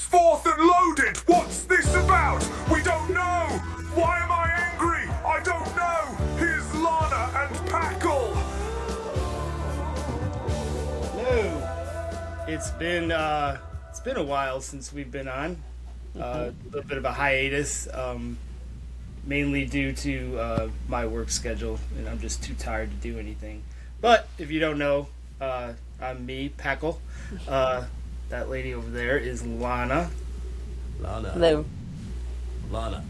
fourth and loaded. What's this about? We don't know. Why am I angry? I don't know. Here's Lana and Packle. Hello. It's been a while since we've been on. A little bit of a hiatus, mainly due to my work schedule, and I'm just too tired to do anything. But if you don't know, I'm me, Packle. That lady over there is Lana. Lana. Hello. Lana.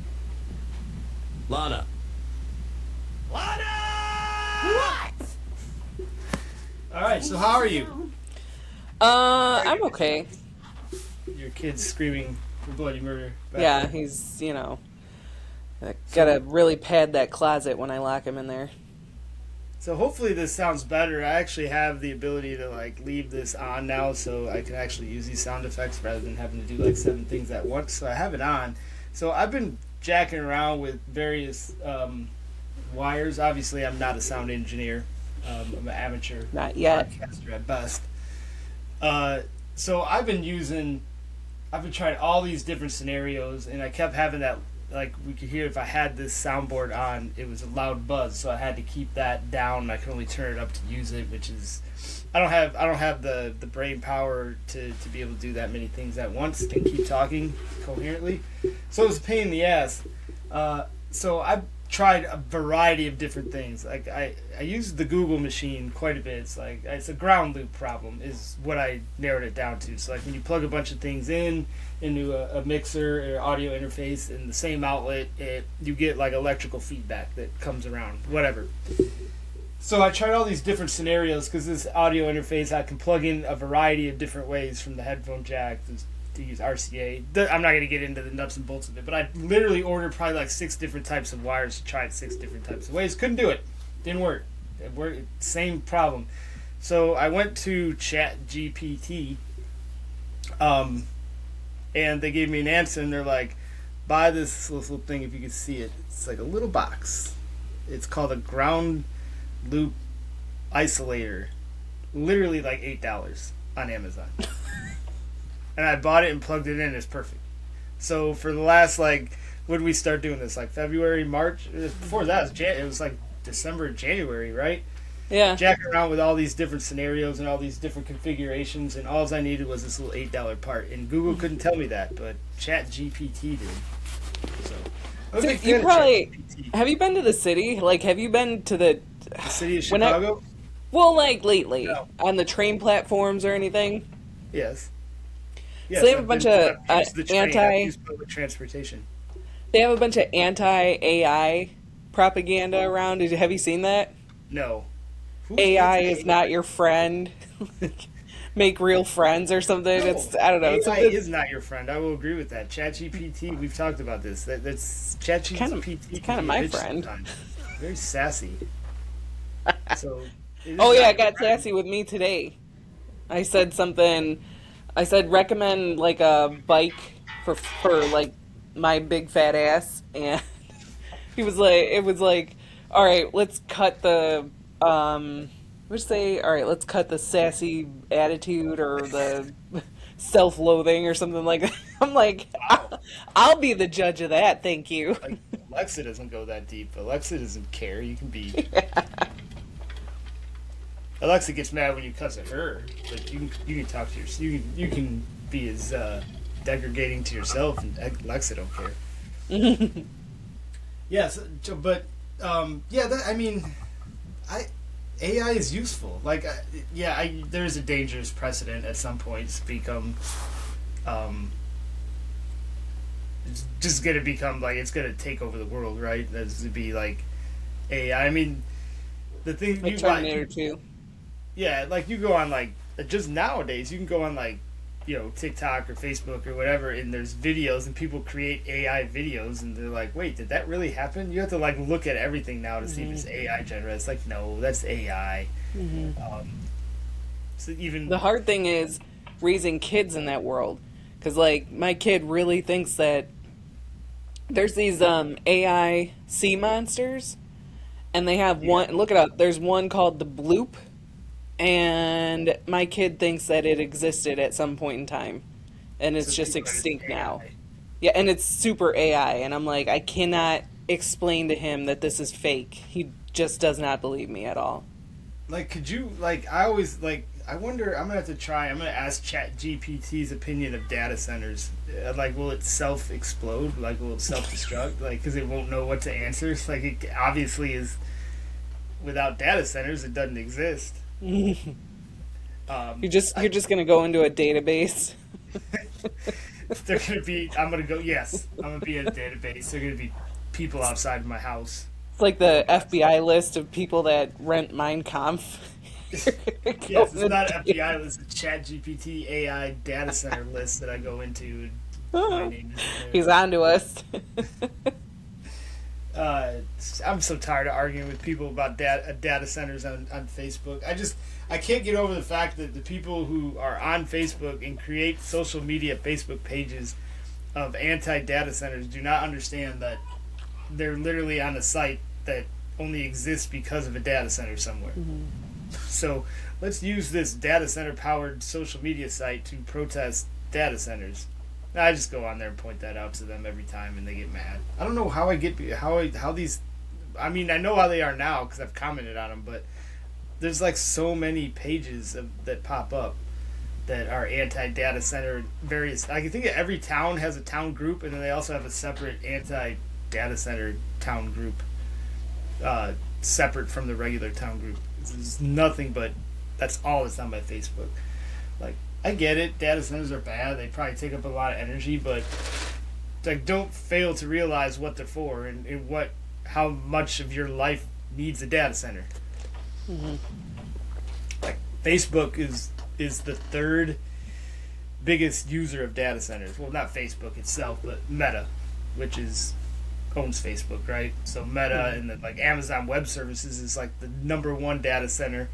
Lana. Lana! What? All right, so how are you? I'm okay. Your kid's screaming for bloody murder. back Yeah, there. he's, gotta really pad that closet when I lock him in there. So hopefully this sounds better. I actually have the ability to leave this on now, so I can actually use these sound effects rather than having to do 7 things at once. So I have it on. So I've been jacking around with various wires. Obviously, I'm not a sound engineer. I'm an amateur Not yet. podcaster at best. So I've been trying all these different scenarios, and I kept having that. We could hear if I had this soundboard on, it was a loud buzz, so I had to keep that down. I can only turn it up to use it, which is I don't have the brain power to be able to do that many things at once and keep talking coherently. So it was a pain in the ass. So I've tried a variety of different things. I used the Google machine quite a bit. It's a ground loop problem is what I narrowed it down to. So when you plug a bunch of things into a mixer or audio interface in the same outlet, you get electrical feedback that comes around, whatever. So I tried all these different scenarios because this audio interface I can plug in a variety of different ways, from the headphone jack to use RCA. I'm not going to get into the nuts and bolts of it, but I literally ordered probably 6 different types of wires to try it 6 different types of ways. Couldn't do it. Didn't work. Same problem. So I went to ChatGPT, and they gave me an answer, and they're like, buy this little thing if you can see it. It's like a little box. It's called a ground loop isolator. Literally $8 on Amazon. And I bought it and plugged it in. It's perfect. So for the last, when did we start doing this? February, March? Before that, it was December, January, right? Yeah. Jacking around with all these different scenarios and all these different configurations, and all I needed was this little $8 part. And Google couldn't tell me that, but ChatGPT did. So you probably... Have you been to the city? Have you been to the city of Chicago? Lately. No. On the train platforms or anything? Yes. So they have a bunch of public transportation. They have a bunch of anti-AI propaganda around. Have you seen that? No. AI is not your friend. Make real friends or something. No, I don't know. AI is not your friend. I will agree with that. ChatGPT, we've talked about this. That's ChatGPT. Kind of my friend. Sometimes. Very sassy. So. Oh yeah, it got sassy with me today. I said something. I said recommend a bike for my big fat ass, and he was all right, let's cut the let's cut the sassy attitude or the self-loathing or something like that. I'm like, Wow. I'll be the judge of that, thank you. Alexa doesn't go that deep. Alexa doesn't care. You can be. Alexa gets mad when you cuss at her, but you can talk to yourself. You can be as degrading to yourself, and Alexa don't care. Yes, but AI is useful. There's a dangerous precedent at some point to become. It's just gonna become it's gonna take over the world, right? That's to be AI. I mean, the thing you Terminator 2. Yeah, you go on just nowadays you can go on TikTok or Facebook or whatever, and there's videos and people create AI videos, and they're like, wait, did that really happen? You have to look at everything now to see if it's AI generated. It's no, that's AI. So even The hard thing is raising kids in that world, because my kid really thinks that there's these AI sea monsters, and they have one. Look it up. There's one called the Bloop, and my kid thinks that it existed at some point in time. and it's So just people are just extinct now. AI. Yeah, and it's super AI, and I'm like, I cannot explain to him that this is fake. He just does not believe me at all. Like, could you, like, I always, like, I wonder, I'm going to have to try, I'm going to ask ChatGPT's opinion of data centers. Like, will it self-explode? Like, will it self-destruct? Like, because it won't know what to answer. Like, it obviously is, without data centers, it doesn't exist. You're just gonna go into a database. They're going to be, I'm going to go, yes, I'm going to be in a database. They're going to be people outside my house. It's like the FBI list of people that rent Mein Kampf. Yes, it's not FBI list, it's ChatGPT AI data center list that I go into. My name is in there. He's on to us. I'm so tired of arguing with people about data centers on Facebook. I can't get over the fact that the people who are on Facebook and create social media Facebook pages of anti-data centers do not understand that they're literally on a site that only exists because of a data center somewhere. Mm-hmm. So let's use this data center powered social media site to protest data centers. I just go on there and point that out to them every time, and they get mad. I don't know how how these. I mean, I know how they are now because I've commented on them, but there's like so many pages that pop up that are anti-data center. Various. I can think of every town has a town group, and then they also have a separate anti-data center town group, separate from the regular town group. There's nothing but that's all that's on my Facebook. Like, I get it, data centers are bad, they probably take up a lot of energy, but like, don't fail to realize what they're for and how much of your life needs a data center. Mm-hmm. Like, Facebook is the third biggest user of data centers. Well, not Facebook itself, but Meta, which owns Facebook, right? So Meta and then like Amazon Web Services is like the number one data center,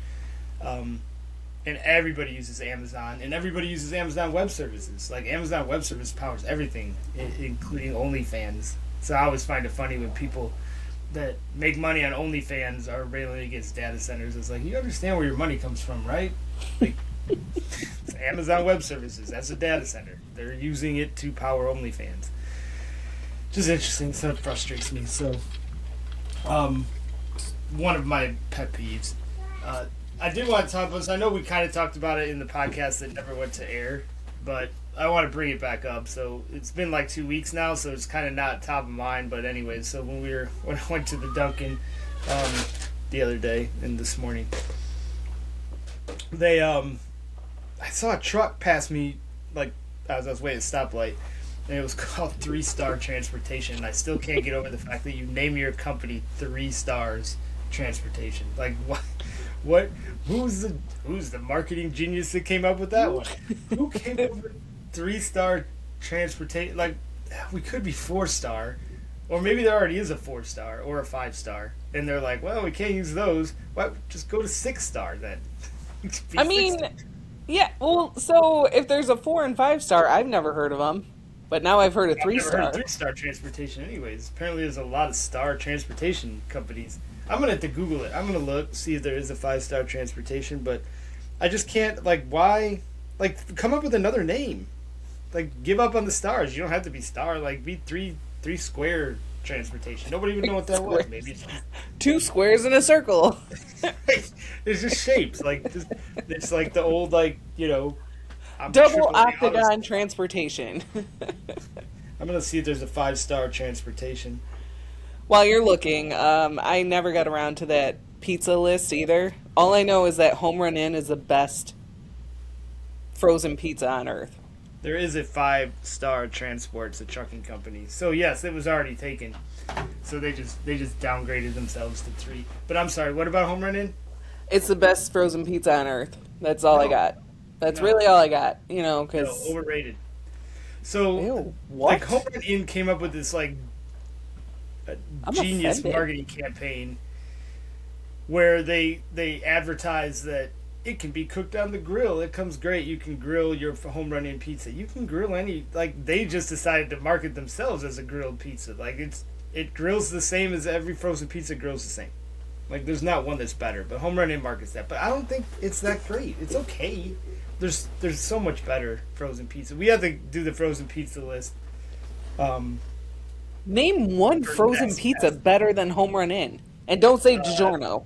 and everybody uses Amazon, and everybody uses Amazon Web Services. Like, Amazon Web Service powers everything, including OnlyFans. So I always find it funny when people that make money on OnlyFans are railing against data centers. It's like, you understand where your money comes from, right? Like, it's Amazon Web Services, that's a data center. They're using it to power OnlyFans. Just interesting, so it frustrates me. So, one of my pet peeves. I did want to talk about this. I know we kind of talked about it in the podcast that never went to air, but I want to bring it back up. So it's been like 2 weeks now, so it's kind of not top of mind. But anyways, so when I went to the Dunkin' the other day and this morning, I saw a truck pass me like as I was waiting at a stoplight. And it was called 3 Star Transportation. And I still can't get over the fact that you name your company 3 Stars Transportation. Like, what? Who's the marketing genius that came up with that one? Who came up with 3 Star Transportation? Like, we could be 4 star, or maybe there already is a 4 star or a 5 star, and they're like, well, we can't use those. Why? Just go to 6 star then. I mean, yeah. Well, so if there's a 4 and 5 star, I've never heard of them. But now I've heard of 3 star. I've never heard of 3 Star Transportation anyways. Apparently there's a lot of star transportation companies. I'm going to have to Google it. I'm going to look, see if there is a 5 Star Transportation, but I just can't, like, why? Like, come up with another name. Like, give up on the stars. You don't have to be star. Like, be 3 Square Transportation. Nobody even know what that was. Maybe it's 2 squares in a circle. It's just shapes. Like, it's like the old, like, you know, Double octagon transportation. I'm going to see if there's a 5 Star Transportation. While you're looking, I never got around to that pizza list either. All I know is that Home Run Inn is the best frozen pizza on earth. There is a 5 Star Transport's a trucking company. So yes, it was already taken. So they just downgraded themselves to 3. But I'm sorry, what about Home Run Inn? It's the best frozen pizza on earth. That's all I got. That's really all I got, you know, because... No, overrated. So, Ew, what? like, Home Run Inn came up with this, like, genius marketing campaign where they advertise that it can be cooked on the grill. It comes great. You can grill your Home Run Inn pizza. You can grill any... Like, they just decided to market themselves as a grilled pizza. Like, it grills the same as every frozen pizza grills the same. Like, there's not one that's better, but Home Run Inn markets that. But I don't think it's that great. It's okay. There's so much better frozen pizza. We have to do the frozen pizza list. Name one frozen pizza better than Home Run Inn, and don't say DiGiorno.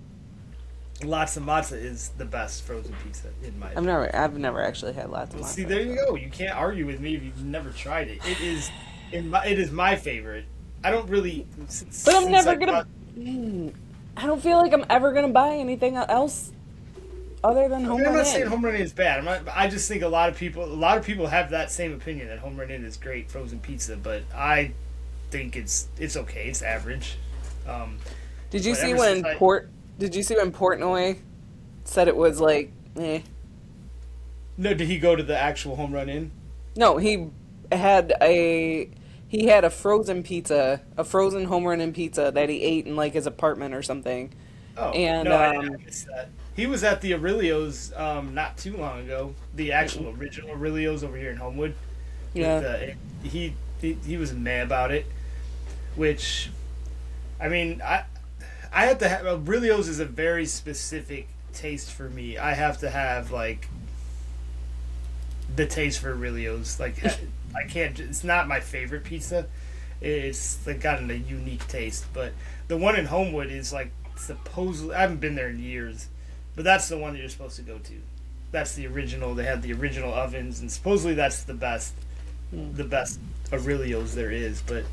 Lots of Matza is the best frozen pizza in my opinion. I've never actually had lots of. See, there you go. You can't argue with me if you've never tried it. It is my favorite. I don't really. But I'm never gonna. I don't feel like I'm ever gonna buy anything else other than Home Run Inn. I'm not saying Home Run Inn is bad. I just think a lot of people have that same opinion that Home Run Inn is great frozen pizza, but I think it's okay. It's average. Did you see when Portnoy said it was like, eh? No, did he go to the actual Home Run Inn? No, he had a frozen pizza, a frozen Home Run Inn pizza that he ate in like his apartment or something. Oh, and no, I missed that. He was at the Aurelio's not too long ago. The actual original Aurelio's over here in Homewood. Yeah. He was mad about it, which, I mean, I have to have Aurelio's is a very specific taste for me. I have to have like the taste for Aurelio's. Like I can't. It's not my favorite pizza. It's like gotten a unique taste. But the one in Homewood is like supposedly. I haven't been there in years, but that's the one that you're supposed to go to. That's the original. They have the original ovens, and supposedly that's the best Aurelio's there is. But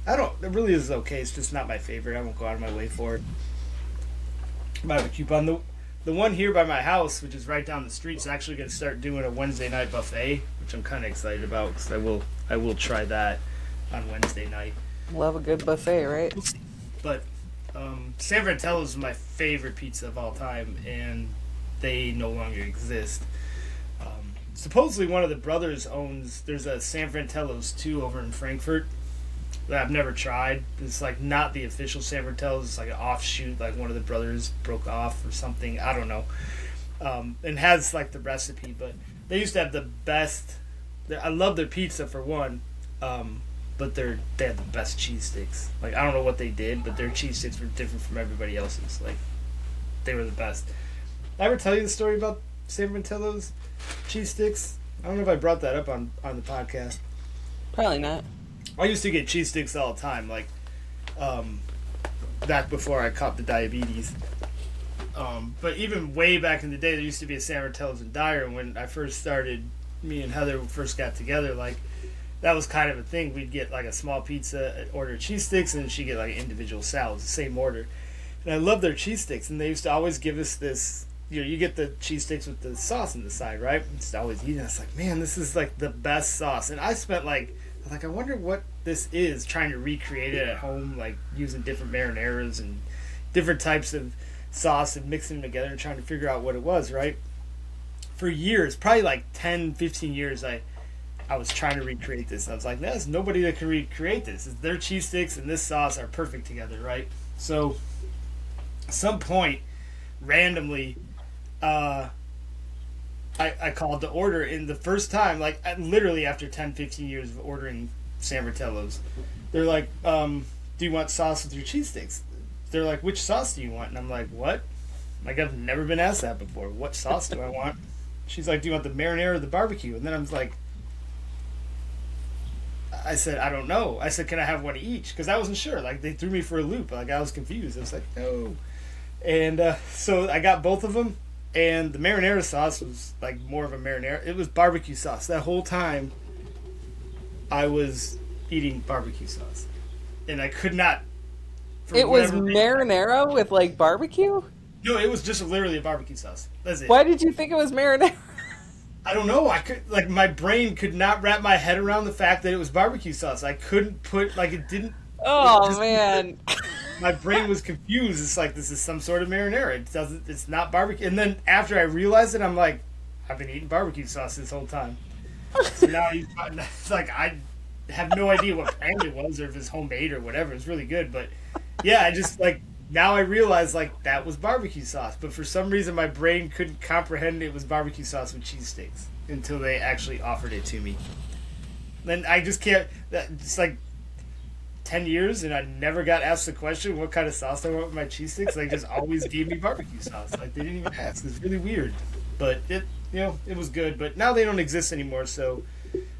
I don't. Aurelio's is okay. It's just not my favorite. I won't go out of my way for it. I have a coupon. The one here by my house, which is right down the street, is actually going to start doing a Wednesday night buffet, which I'm kind of excited about because I will try that on Wednesday night. Love a good buffet, right? We'll see. But San Fratello's is my favorite pizza of all time, and they no longer exist. Supposedly one of the brothers owns. There's a San Fratello's 2 over in Frankfurt that I've never tried. It's like not the official San Fratello's. It's like an offshoot, like one of the brothers broke off or something. I don't know. And has like the recipe, but they used to have the best. I love their pizza for one, but they had the best cheese sticks. Like I don't know what they did, but their cheese sticks were different from everybody else's. Like they were the best. Did I ever tell you the story about San Fratello's cheese sticks? I don't know if I brought that up on the podcast. Probably not. I used to get cheese sticks all the time, like back before I caught the diabetes. But even way back in the day, there used to be a San Fratello's in Dyer, and when I first started, me and Heather first got together, like that was kind of a thing. We'd get like a small pizza, order cheese sticks, and she'd get like individual salads, the same order. And I loved their cheese sticks, and they used to always give us this. You get the cheese sticks with the sauce on the side, right? Just always eating. I was like, man, this is like the best sauce. And I spent like I wonder what this is, trying to recreate it at home, like using different marinaras and different types of sauce and mixing them together and trying to figure out what it was, right? For years, probably like 10, 15 years, I was trying to recreate this. I was like, there's nobody that can recreate this. Their cheese sticks and this sauce are perfect together, right? So, at some point, randomly, I called to order, and the first time, like literally after 10, 15 years of ordering San Fratello's, they're like, do you want sauce with your cheese sticks? They're like, which sauce do you want? And I'm like, what? Like, I've never been asked that before. What sauce do I want? She's like, do you want the marinara or the barbecue? And then I was like, I said, I don't know. I said, can I have one of each? Because I wasn't sure. Like, they threw me for a loop. Like, I was confused. I was like, no. And so I got both of them. And the marinara sauce was like more of a marinara. It was barbecue sauce. That whole time, I was eating barbecue sauce. And I could not. It was marinara with like barbecue? No, it was just literally a barbecue sauce. That's it. Why did you think it was marinara? I don't know. I could my brain could not wrap my head around the fact that it was barbecue sauce. I couldn't put it didn't. Oh man. My brain was confused. It's like, this is some sort of marinara. It's not barbecue. And then after I realized it, I'm like, I've been eating barbecue sauce this whole time. So now it's like, I have no idea what brand it was or if it's homemade or whatever. It's really good. But yeah, I just like, now I realize like that was barbecue sauce. But for some reason, my brain couldn't comprehend it was barbecue sauce with cheese sticks until they actually offered it to me. Then I just can't, it's like, 10 years, and I never got asked the question what kind of sauce I want with my cheese sticks. They just always gave me barbecue sauce. Like, they didn't even ask. It's really weird. But it was good. But now they don't exist anymore, so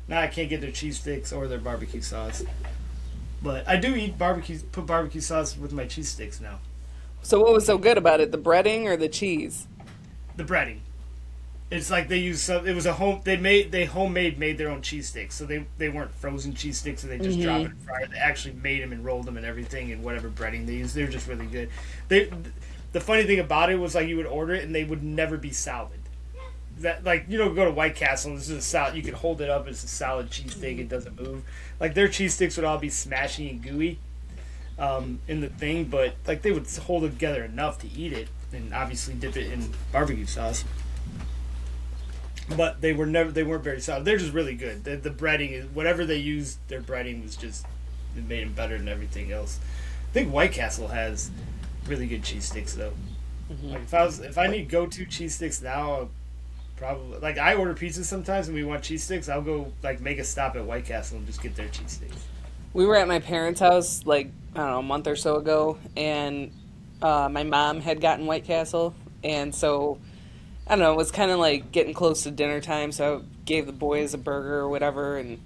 now I can't get their cheese sticks or their barbecue sauce. But I do put barbecue sauce with my cheese sticks now. So what was so good about it? The breading or the cheese? The breading. It's like they used some. It was they homemade made their own cheese sticks, so they weren't frozen cheese sticks, so they just drop it in fryer. They actually made them and rolled them and everything, and whatever breading they used. They're just really good. The funny thing about it was, like, you would order it and they would never be solid. That, like, go to White Castle and this is a salad. You could hold it up. It's a solid cheese stick. It doesn't move. Like, their cheese sticks would all be smashy and gooey in the thing, but like they would hold it together enough to eat it, and obviously dip it in barbecue sauce. But they weren't very solid. They're just really good. The breading is whatever they used. Their breading was just, it made them better than everything else. I think White Castle has really good cheese sticks though. Like if I need go-to cheese sticks now, I'll probably, like, I order pizza sometimes and we want cheese sticks. I'll go like make a stop at White Castle and just get their cheese sticks. We were at my parents' house like, I don't know, a month or so ago, and my mom had gotten White Castle, and so I don't know, it was kind of like getting close to dinner time, so I gave the boys a burger or whatever, and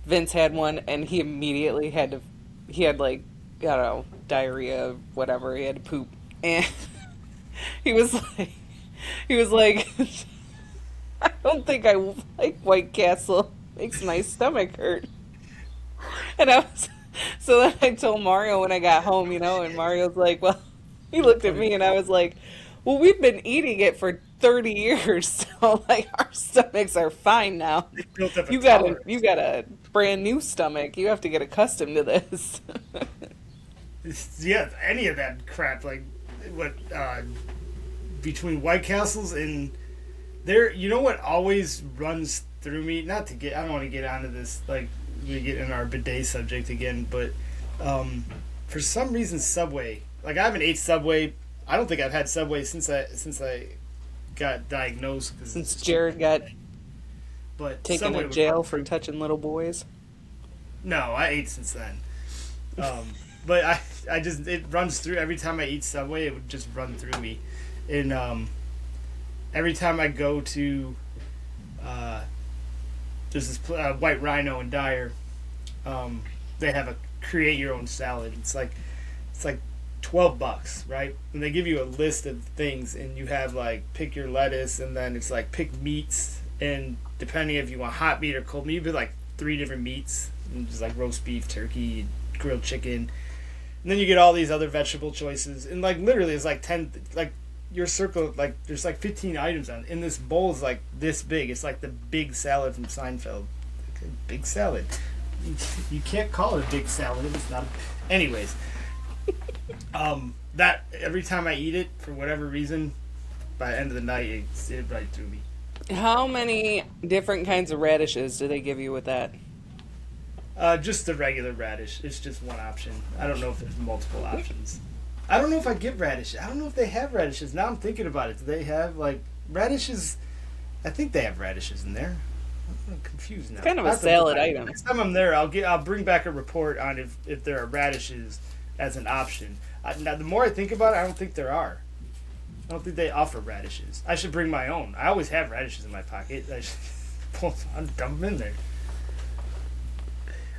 Vince had one, and he immediately he had like, I don't know, diarrhea, whatever, he had to poop, and he was like, I don't think I like White Castle, makes my stomach hurt. And so then I told Mario when I got home, and Mario's like, well, he looked at me and I was like, well, we've been eating it for 30 years, so like our stomachs are fine now. You got a brand new stomach. You have to get accustomed to this. Yeah, any of that crap, like what between White Castles and there, what always runs through me. I don't want to get onto this, like, we get in our bidet subject again, but for some reason Subway, like, I haven't ate Subway. I don't think I've had Subway since I got diagnosed. Since Jared got taken Subway to jail for touching little boys. No, I ate since then. But I just, it runs through every time I eat Subway. It would just run through me, and every time I go to there's this White Rhino in Dyer. They have a create your own salad. It's like $12, right? And they give you a list of things, and you have like pick your lettuce, and then it's like pick meats, and depending if you want hot meat or cold meat, it'd be like 3 different meats, and just like roast beef, turkey, grilled chicken, and then you get all these other vegetable choices, and like literally it's like 10, like your circle, like there's like 15 items on, and this bowl is like this big. It's like the big salad from Seinfeld. Like a big salad. You can't call it a big salad. It's not. Anyways, that every time I eat it, for whatever reason, by the end of the night, it right through me. How many different kinds of radishes do they give you with that? Just the regular radish. It's just one option. I don't know if there's multiple options. I don't know if I get radish. I don't know if they have radishes. Now I'm thinking about it. Do they have, like, radishes? I think they have radishes in there. I'm confused now. It's kind of a salad item. Next time I'm there, I'll bring back a report on if there are radishes as an option. Now, the more I think about it, I don't think there are. I don't think they offer radishes. I should bring my own. I always have radishes in my pocket. I should dump them in there.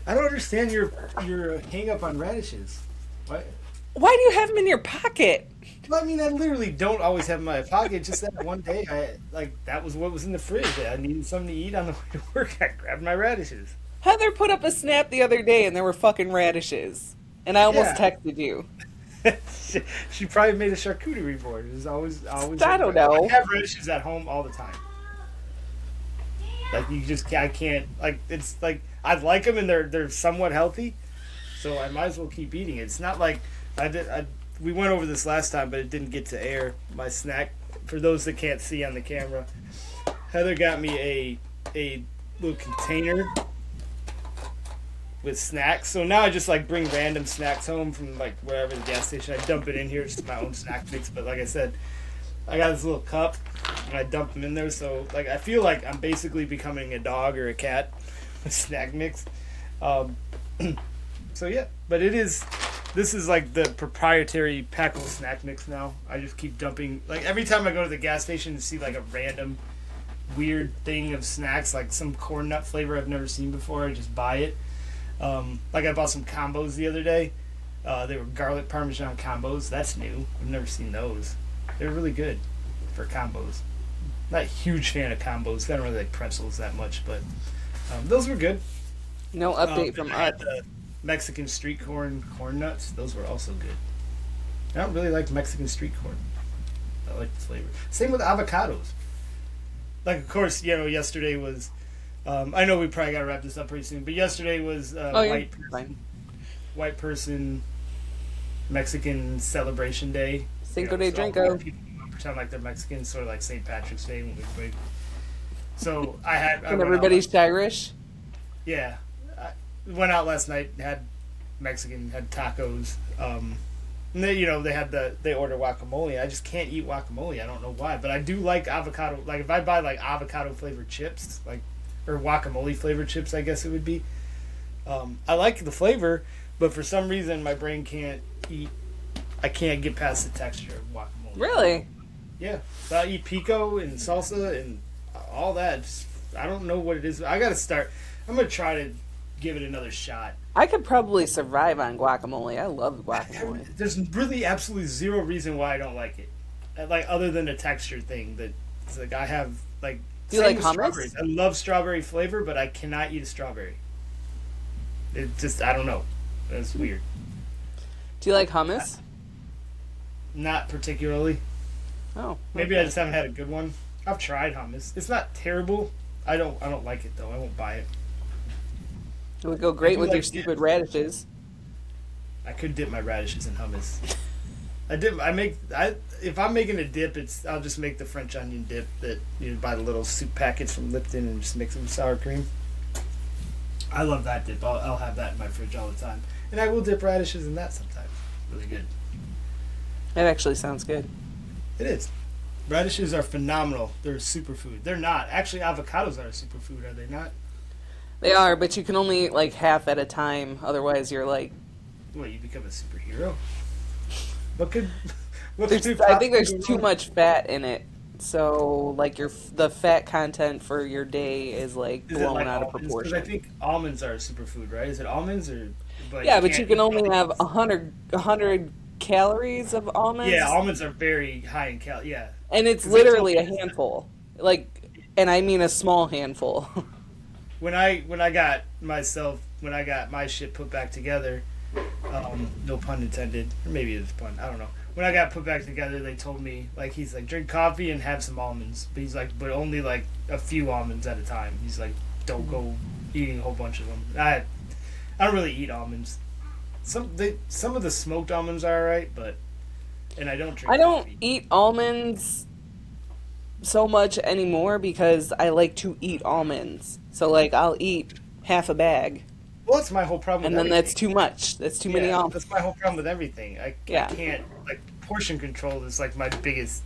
I don't understand your hang up on radishes. What? Why do you have them in your pocket? Well, I mean, I literally don't always have them in my pocket. Just that one day, that was what was in the fridge. I needed something to eat on the way to work. I grabbed my radishes. Heather put up a snap the other day, and there were fucking radishes. And I almost texted you. She probably made a charcuterie board. It was always. I don't know. I have radishes at home all the time. Like, I can't. Like, it's like I like them and they're somewhat healthy, so I might as well keep eating it. It's not like we went over this last time, but it didn't get to air. My snack, for those that can't see on the camera, Heather got me a little container with snacks. So now I just like bring random snacks home from like wherever the gas station. I dump it in here. It's just my own snack mix. But like I said, I got this little cup and I dump them in there. So like I feel like I'm basically becoming a dog or a cat with snack mix. So yeah, but this is like the proprietary Packle snack mix now. I just keep dumping, like every time I go to the gas station and see like a random weird thing of snacks, like some corn nut flavor I've never seen before, I just buy it. Like I bought some combos the other day. They were garlic parmesan combos. That's new. I've never seen those. They're really good for combos. Not a huge fan of combos. I don't really like pretzels that much, but those were good. No update from I had us. the Mexican street corn nuts. Those were also good. I don't really like Mexican street corn. I like the flavor. Same with avocados. Like, of course, yesterday was. I know we probably got to wrap this up pretty soon, but yesterday was Fine. white person Mexican celebration day. Cinco de so Drinko. people pretend like they're Mexican, sort of like St. Patrick's Day when we wake. So I And went everybody's Irish. yeah, I went out last night. Had Mexican, had tacos. And they order guacamole. I just can't eat guacamole. I don't know why, but I do like avocado. Like if I buy like avocado flavored chips, or guacamole flavored chips, I guess it would be. I like the flavor, but for some reason my brain can't eat. I can't get past the texture of guacamole. Really? Yeah. So I eat pico and salsa and all that. I don't know what it is. I gotta start. I'm gonna try to give it another shot. I could probably survive on guacamole. I love guacamole. There's really absolutely zero reason why I don't like it. Like other than a texture thing that it's like I have like. Do you same like with hummus? strawberries. I love strawberry flavor, but I cannot eat a strawberry. It just I don't know. That's weird. Do you like hummus? Not particularly. Oh. Maybe I okay. just haven't had a good one. I've tried hummus. It's not terrible. I don't like it though. I won't buy it. It would go I great do with like your stupid radishes. I could dip my radishes in hummus. If I'm making a dip, I'll just make the French onion dip that you buy the little soup packets from Lipton and just mix it with sour cream. I love that dip. I'll have that in my fridge all the time, and I will dip radishes in that sometimes. Really good. That actually sounds good. It is. Radishes are phenomenal. They're a superfood. They're not actually. Avocados are a superfood, are they not? They are, but you can only eat like half at a time. Otherwise, you're like. What, you become a superhero? What could I think there's possibly go too wrong? much fat in it, so like the fat content for your day is like Is it blown like out of almonds? proportion. 'Cause I think almonds are a superfood, right? Is it almonds or? Yeah, but you can't can eat only almonds. have 100 calories of almonds. Yeah, almonds are very high in cal. Yeah, And it's 'Cause they told literally me a it's- handful. Like, and I mean a small handful. when I got my shit put back together, no pun intended, or maybe it was pun. I don't know. When I got put back together, they told me he's like drink coffee and have some almonds, but he's like but only like a few almonds at a time. He's like don't go eating a whole bunch of them. I don't really eat almonds. Some of the smoked almonds are alright, and I don't drink. I don't coffee. eat almonds so much anymore because I like to eat almonds. So like I'll eat half a bag, Well, that's my whole problem. and with then everything. that's too much. That's too many almonds. That's my whole problem with everything. I Yeah. can't portion control is like my biggest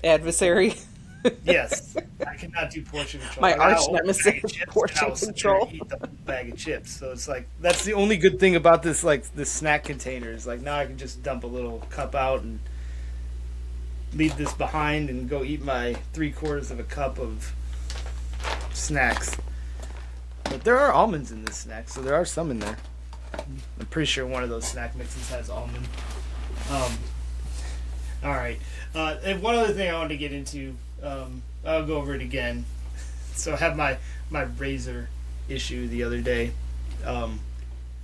Adversary. yes. I cannot do portion control. My I got an arch old nemesis, bag of chips, and portion I'll sit there and control. Eat the whole bag of chips. So it's like that's the only good thing about this this snack container is now I can just dump a little cup out and leave this behind and go eat my 3/4 of a cup of snacks. But there are almonds in this snack, so there are some in there. I'm pretty sure one of those snack mixes has almond. All right. And one other thing I wanted to get into, I'll go over it again. So I had my razor issue the other day,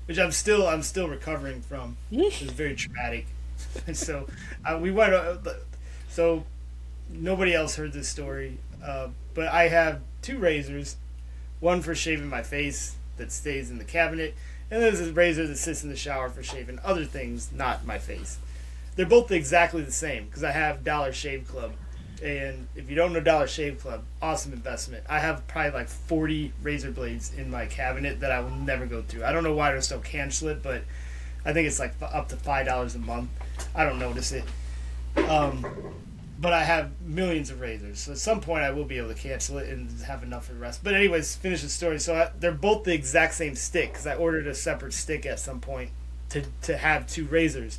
which I'm still recovering from. It was very traumatic. And so we went. So nobody else heard this story, but I have two razors. One for shaving my face that stays in the cabinet, and there's a razor that sits in the shower for shaving other things, not my face. They're both exactly the same because I have Dollar Shave Club. And if you don't know Dollar Shave Club, awesome investment. I have probably 40 razor blades in my cabinet that I will never go through. I don't know why they're so cancel it, but I think it's up to $5 a month. I don't notice it. but I have millions of razors. So at some point I will be able to cancel it and have enough for the rest. But anyways, finish the story. So they're both the exact same stick because I ordered a separate stick at some point to have 2 razors.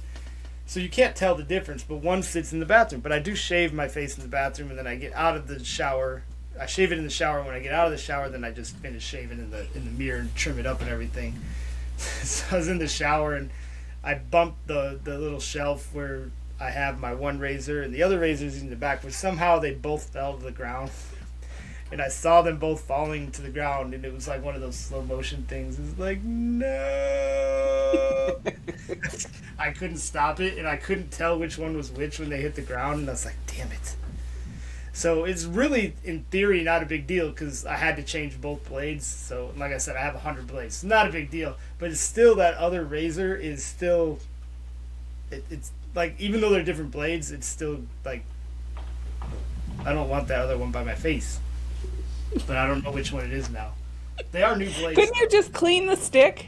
So you can't tell the difference, but one sits in the bathroom. But I do shave my face in the bathroom, and then I get out of the shower. I shave it in the shower. When I get out of the shower, then I just finish shaving in the mirror and trim it up and everything. So I was in the shower, and I bumped the little shelf where I have my one razor, and the other razor's in the back, but somehow they both fell to the ground. And I saw them both falling to the ground, and it was like one of those slow motion things. It's like, no. I couldn't stop it, and I couldn't tell which one was which when they hit the ground, and I was like, damn it. So it's really, in theory, not a big deal because I had to change both blades. So, like I said, I have 100 blades. It's not a big deal, but it's still that other razor is still, it's like, even though they're different blades, it's still like, I don't want that other one by my face. But I don't know which one it is now. They are new blades. Couldn't you just clean the stick?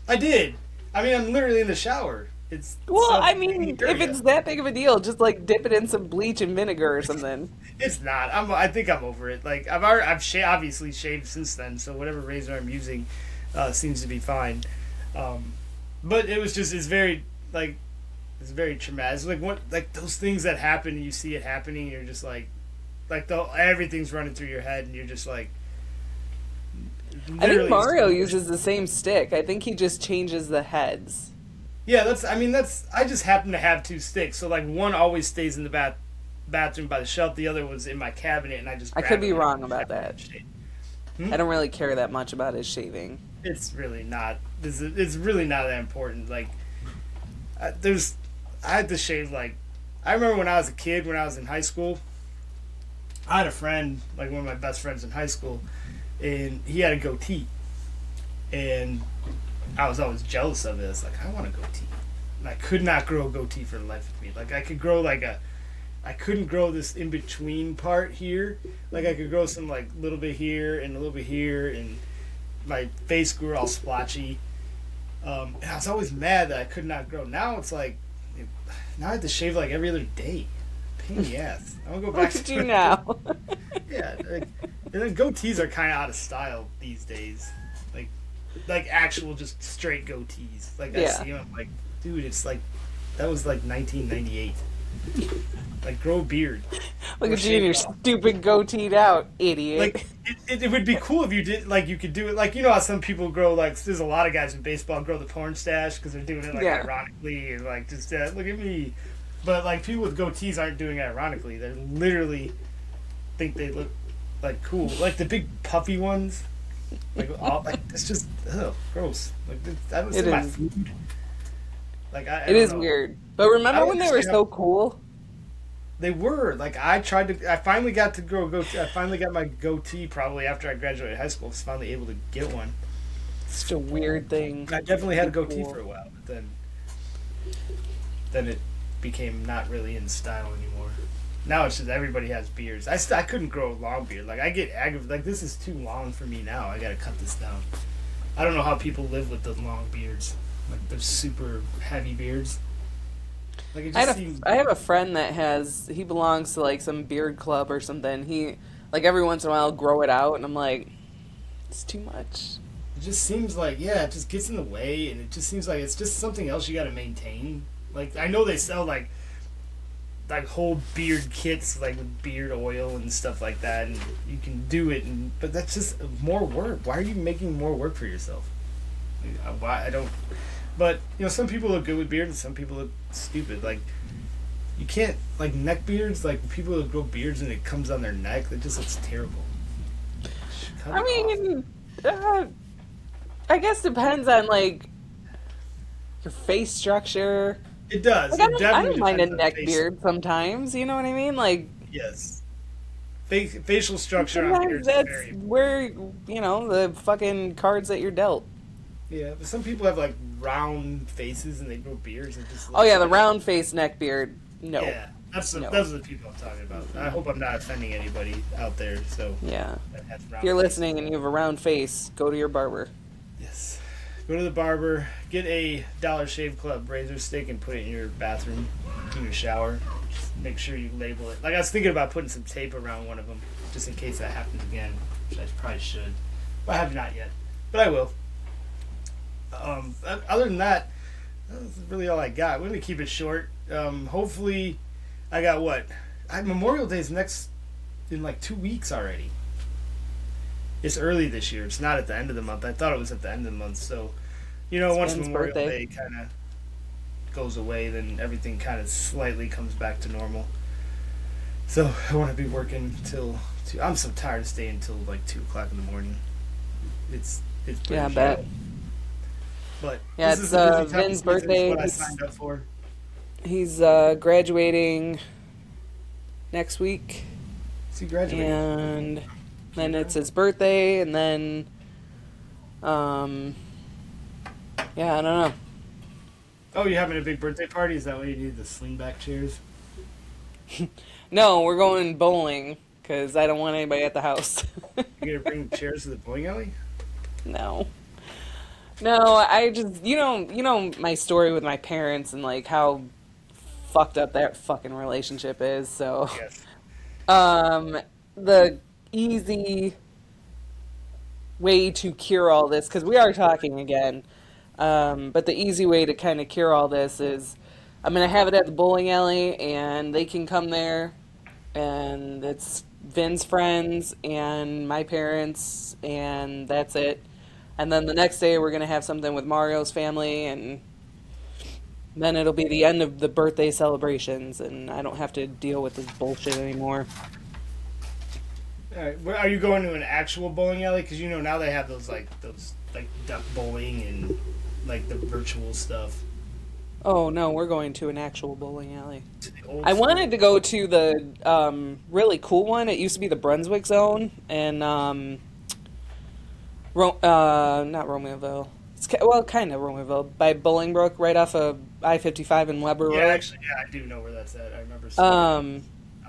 I did. I mean, I'm literally in the shower. It's Well, so I mean, if it's that big of a deal, just like dip it in some bleach and vinegar or something. It's not. I think I'm over it. Like I've obviously shaved since then, so whatever razor I'm using seems to be fine. But it was just it's very traumatic. It's like what those things that happen and you see it happening, and you're just like everything's running through your head, and you're just like. I think Mario uses the same stick. I think he just changes the heads. Yeah, I just happen to have 2 sticks, so like one always stays in the bathroom by the shelf, the other was in my cabinet, and I just. I could be wrong about that. Hmm? I don't really care that much about his shaving. It's really not. It's really not that important. Like, I had to shave like. I remember when I was a kid, when I was in high school. I had a friend, like one of my best friends in high school, and he had a goatee, and I was always jealous of it. It's like I want a goatee, and I could not grow a goatee for the life of me. Like I could grow I couldn't grow this in between part here. Like I could grow some like little bit here and a little bit here, and my face grew all splotchy. And I was always mad that I could not grow. Now it's like, now I have to shave like every other day. Pain in the ass. I'm gonna go back. Look at you now. Yeah, and then goatees are kind of out of style these days. Like actual just straight goatees. Like I see them, I'm like, dude, it's like that was like 1998. Like grow a beard. Look at you and your stupid goateed out, idiot. Like it would be cool if you did like you could do it like you know how some people grow like there's a lot of guys in baseball grow the porn stash because they're doing it like ironically and like just look at me. But like people with goatees aren't doing it ironically. They literally think they look like cool. Like the big puffy ones. Like it's just gross. Like I don't see my food. Like it is weird. But remember when they were so cool? They were like I finally got to grow a goatee. I finally got my goatee probably after I graduated high school. I was finally able to get one. It's such a weird thing. I definitely had a goatee for a while, but then it became not really in style anymore. Now it's just everybody has beards. I couldn't grow a long beard. Like I get aggravated. Like this is too long for me now. I gotta cut this down. I don't know how people live with the long beards. Like those super heavy beards. Like it just I have a friend that he belongs to like some beard club or something. He like every once in a while grow it out, and I'm like, it's too much. It just seems like it just gets in the way, and it just seems like it's just something else you got to maintain. Like I know they sell like whole beard kits like with beard oil and stuff like that, and you can do it, but that's just more work. Why are you making more work for yourself? Why I don't. But you know, some people look good with beard, and some people look stupid. Like you can't like neck beards. Like people that grow beards and it comes on their neck, that just looks terrible. I mean, I guess depends on like your face structure. It does. Like, I don't mind a neck beard sometimes. You know what I mean? Like yes, facial structure on beards. That's where the fucking cards that you're dealt. Yeah, but some people have like round faces and they grow beards and just. Oh yeah, the round face neck beard. No. Yeah, those are the people I'm talking about. I hope I'm not offending anybody out there. So yeah, if you're listening and you have a round face, go to your barber. Yes, go to the barber. Get a Dollar Shave Club razor stick and put it in your bathroom, in your shower. make sure you label it. Like I was thinking about putting some tape around one of them just in case that happens again, which I probably should, but I have not yet. But I will. Other than that, that's really all I got. We're gonna keep it short. Hopefully, I got what? Memorial Day is next in like 2 weeks already. It's early this year. It's not at the end of the month. I thought it was at the end of the month. So, once Ben's Memorial birthday. Day kind of goes away, then everything kind of slightly comes back to normal. So I want to be working till 2. I'm so tired of staying till like 2 o'clock in the morning. It's pretty Yeah, I shit. bet. But Yeah, this it's is a busy time of Vin's season. It's birthday. what I signed up for. He's graduating next week, Is he graduating? and then it's his birthday, and then, yeah, I don't know. Oh, you having a big birthday party? Is that why you need the slingback chairs? No, we're going bowling because I don't want anybody at the house. You gonna bring chairs to the bowling alley? No. No, I just you know my story with my parents and like how fucked up that fucking relationship is. So, Yes. the easy way to cure all this, because we are talking again, but the easy way to kind of cure all this is I'm gonna have it at the bowling alley, and they can come there, and it's Vin's friends and my parents, and that's it. And then the next day we're gonna have something with Mario's family, and then it'll be the end of the birthday celebrations, and I don't have to deal with this bullshit anymore. All right. Are you going to an actual bowling alley? Because now they have those duck bowling and like the virtual stuff. Oh no, we're going to an actual bowling alley. To the old I school. wanted to go to the really cool one. It used to be the Brunswick Zone, and not Romeoville. Well, kind of Romeoville, by Bolingbrook, right off of I-55 and Weber Yeah, Road. actually, I do know where that's at. I remember seeing it.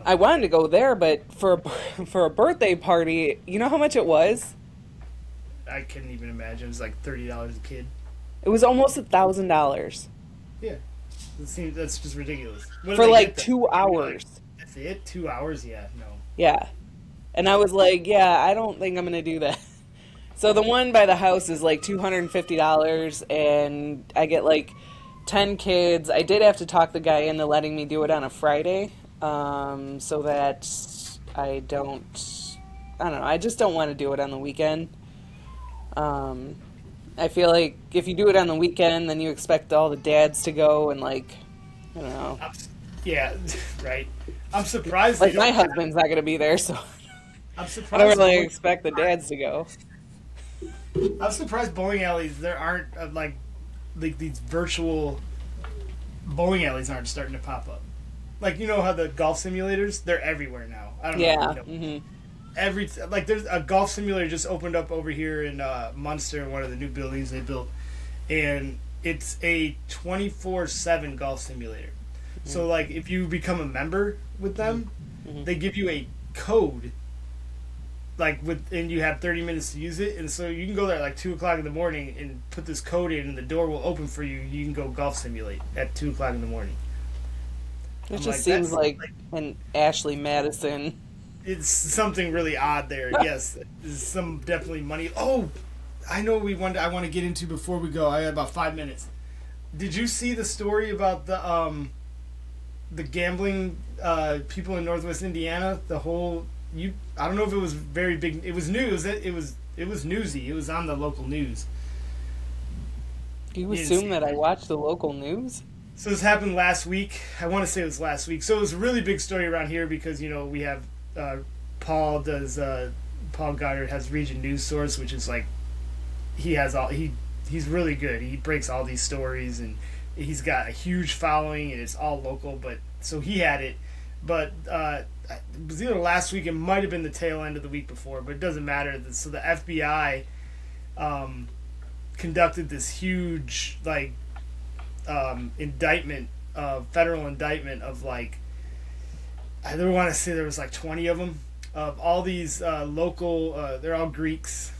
I wanted to go there, but for for a birthday party, you know how much it was? I couldn't even imagine. It was like $30 a kid. It was almost $1,000 Yeah. That's just ridiculous. What do for they like get, though? 2 hours. That's it? 2 hours? Yeah, no. Yeah. And I was like, yeah, I don't think I'm going to do that. So the one by the house is like $250, and I get like 10 kids. I did have to talk the guy into letting me do it on a Friday, so that I don't know, I just don't want to do it on the weekend. I feel like if you do it on the weekend, then you expect all the dads to go, and like, I don't know. Yeah, right. I'm surprised. they Like my don't have- husband's not going to be there, so I'm I surprised. don't really bowling- expect the dads to go. I'm surprised bowling alleys there aren't like these virtual bowling alleys aren't starting to pop up. Like how the golf simulators, they're everywhere now. I don't Yeah. know. There's a golf simulator just opened up over here in Munster, one of the new buildings they built, and it's a 24/7 golf simulator. So like if you become a member with them, they give you a code. And you have 30 minutes to use it, and so you can go there at like 2 o'clock in the morning and put this code in, and the door will open for you. You can go golf simulate at 2 o'clock in the morning. It I'm just like, seems that's like an Ashley Madison. It's something really odd there. Yes, there's some definitely money. Oh, I know I want to get into before we go. I have about 5 minutes. Did you see the story about the gambling people in Northwest Indiana? I don't know if it was very big. It was news. It was newsy. It was on the local news. You didn't assume see that I watch the local news? So this happened last week. I want to say it was last week. So it was a really big story around here because we have Paul Goddard has Region News Source, which is like he's really good. He breaks all these stories, and he's got a huge following, and it's all local. But so he had it, but it was either last week. It might have been the tail end of the week before, but it doesn't matter. So the FBI conducted this huge indictment, federal indictment of like, I don't want to say there was like 20 of them, of all these local. They're all Greeks,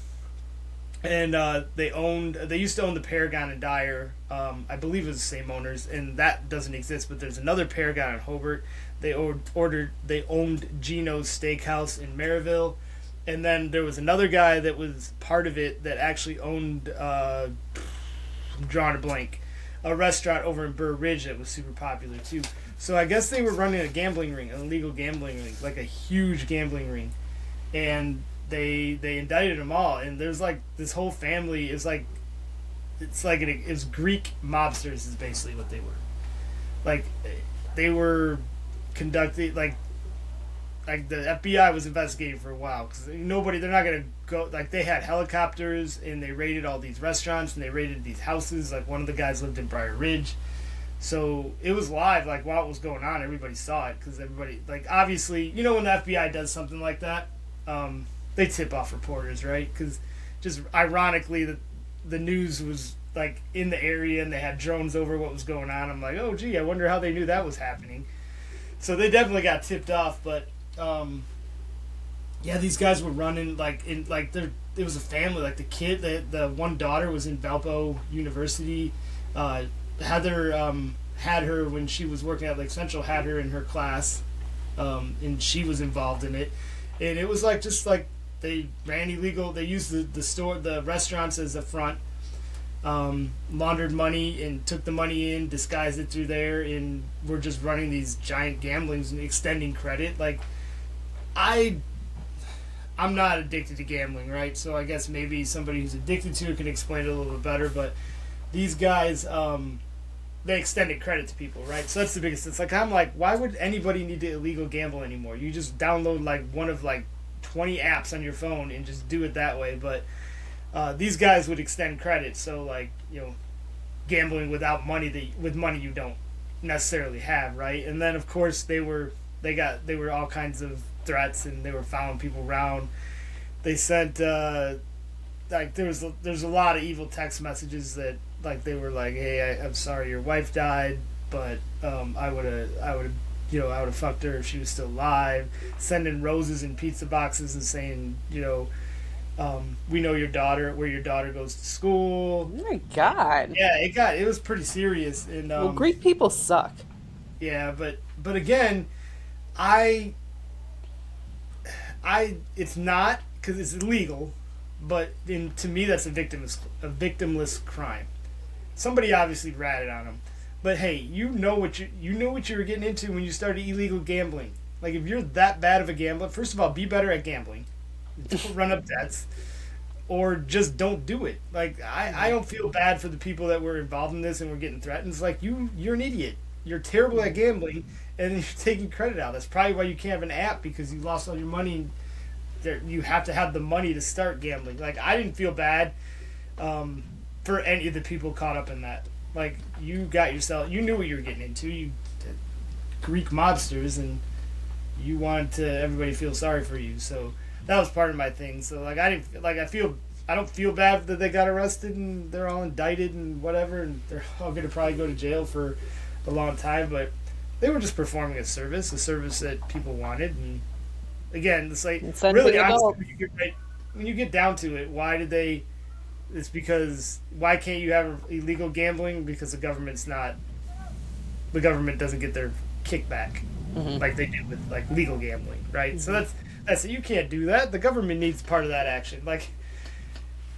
and they used to own the Paragon and Dyer. I believe it was the same owners, and that doesn't exist. But there's another Paragon in Hobart They owned Gino's Steakhouse in Maryville, and then there was another guy that was part of it that actually owned. I'm drawing a blank. A restaurant over in Burr Ridge that was super popular too. So I guess they were running a gambling ring, an illegal gambling ring, like a huge gambling ring, and they indicted them all. And there's like this whole family is like, it's Greek mobsters is basically what they were. Like they were conducting like the FBI was investigating for a while because they're not gonna go. Like they had helicopters and they raided all these restaurants and they raided these houses. Like one of the guys lived in Briar Ridge, so it was live. Like while it was going on, everybody saw it because everybody like obviously when the FBI does something like that, they tip off reporters, right? Because just ironically the news was like in the area and they had drones over what was going on. I'm like, oh gee, I wonder how they knew that was happening. So they definitely got tipped off, but. Yeah, these guys were running it was a family. Like the one daughter was in Valpo University. Heather had her when she was working at Lake Central. Had her in her class, and she was involved in it. And it was just like they ran illegal. They used the restaurants as a front, laundered money and took the money in, disguised it through there, and were just running these giant gamblings and extending credit like. I'm not addicted to gambling, right? So I guess maybe somebody who's addicted to it can explain it a little bit better. But these guys, they extended credit to people, right? So that's the biggest. It's I'm like, why would anybody need to illegal gamble anymore? You just download one of 20 apps on your phone and just do it that way. But these guys would extend credit, so gambling without money with money you don't necessarily have, right? And then of course they were all kinds of threats and they were following people around. They sent there's a lot of evil text messages that they were like, hey, I'm sorry your wife died, but I would have fucked her if she was still alive. Sending roses in pizza boxes and saying we know your daughter, where your daughter goes to school. Oh my God. Yeah, it was pretty serious. And well, Greek people suck. Yeah, but again, it's not because it's illegal, but to me that's a victimless crime. Somebody obviously ratted on them, but hey, you know what you were getting into when you started illegal gambling. Like if you're that bad of a gambler, first of all, be better at gambling. Don't run up debts, or just don't do it. Like I don't feel bad for the people that were involved in this and were getting threatened. It's like you're an idiot. You're terrible at gambling, and you're taking credit out. That's probably why you can't have an app, because you lost all your money. You have to have the money to start gambling. Like, I didn't feel bad for any of the people caught up in that. Like, you knew what you were getting into. You Greek mobsters, and you wanted everybody to feel sorry for you. So that was part of my thing. So I don't feel bad that they got arrested and they're all indicted and whatever, and they're all going to probably go to jail for a long time, but they were just performing a service that people wanted. And again, it's really honestly, when you get down to it, why did they? It's because why can't you have illegal gambling? Because the government doesn't get their kickback like they do with legal gambling, right? So that's you can't do that. The government needs part of that action.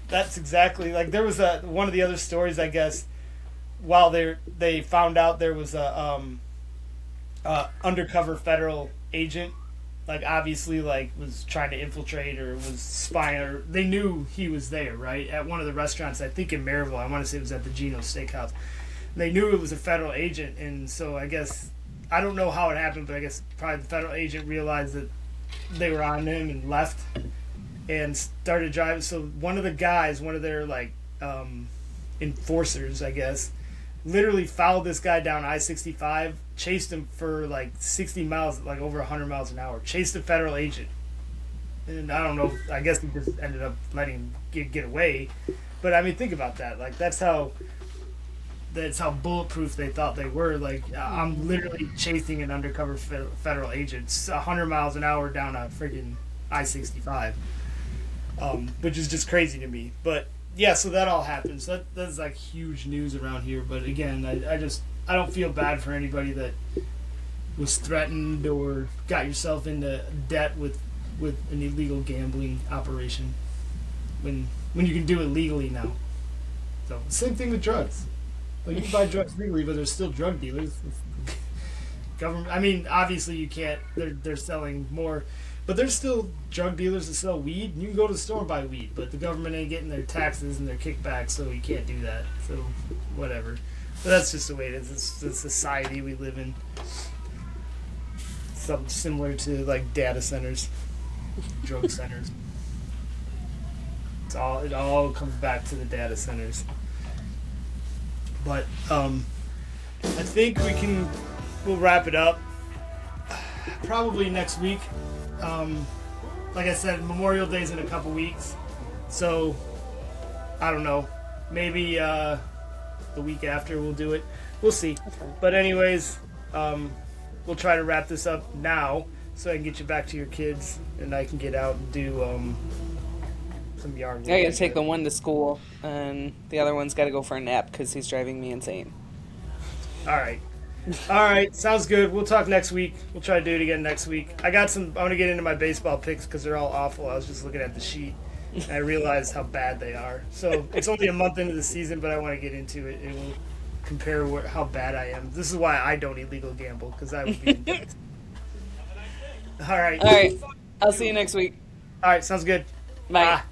That's exactly there was one of the other stories, I guess. While they found out there was a undercover federal agent, obviously was trying to infiltrate or was spying, or they knew he was there, right, at one of the restaurants, I think in Maryville. I want to say it was at the Gino's Steakhouse. They knew it was a federal agent, and so I guess, I don't know how it happened, but I guess probably the federal agent realized that they were on him and left and started driving. So one of their enforcers, I guess, literally followed this guy down I-65, chased him for 60 miles, over 100 miles an hour, chased a federal agent. And I don't know, I guess he just ended up letting him get away. But I mean, think about that. That's how bulletproof they thought they were. I'm literally chasing an undercover federal agent 100 miles an hour down a friggin' I-65, which is just crazy to me. But yeah, so that all happened. So that's huge news around here. But again, I don't feel bad for anybody that was threatened or got yourself into debt with an illegal gambling operation when you can do it legally now. So same thing with drugs. Like, you can buy drugs legally, but there's still drug dealers. Government. I mean, obviously you can't. They're selling more, but there's still drug dealers that sell weed. You can go to the store and buy weed, but the government ain't getting their taxes and their kickbacks, so you can't do that. So whatever. But that's just the way it is. It's the society we live in. Something similar to like data centers, drug centers. It all comes back to the data centers. But I think we'll wrap it up probably next week. Like I said, Memorial Day's in a couple weeks, so I don't know. Maybe the week after we'll do it. We'll see. But anyways, we'll try to wrap this up now so I can get you back to your kids and I can get out and do some yard work. I gotta take the one to school, and the other one's gotta go for a nap because he's driving me insane. All right, sounds good. We'll talk next week. We'll try to do it again next week. I want to get into my baseball picks because they're all awful. I was just looking at the sheet and I realized how bad they are. So it's only a month into the season, but I want to get into it. It will compare how bad I am. This is why I don't illegal gamble, because I would be in debt. All right. All right. I'll see you next week. All right, sounds good. Bye.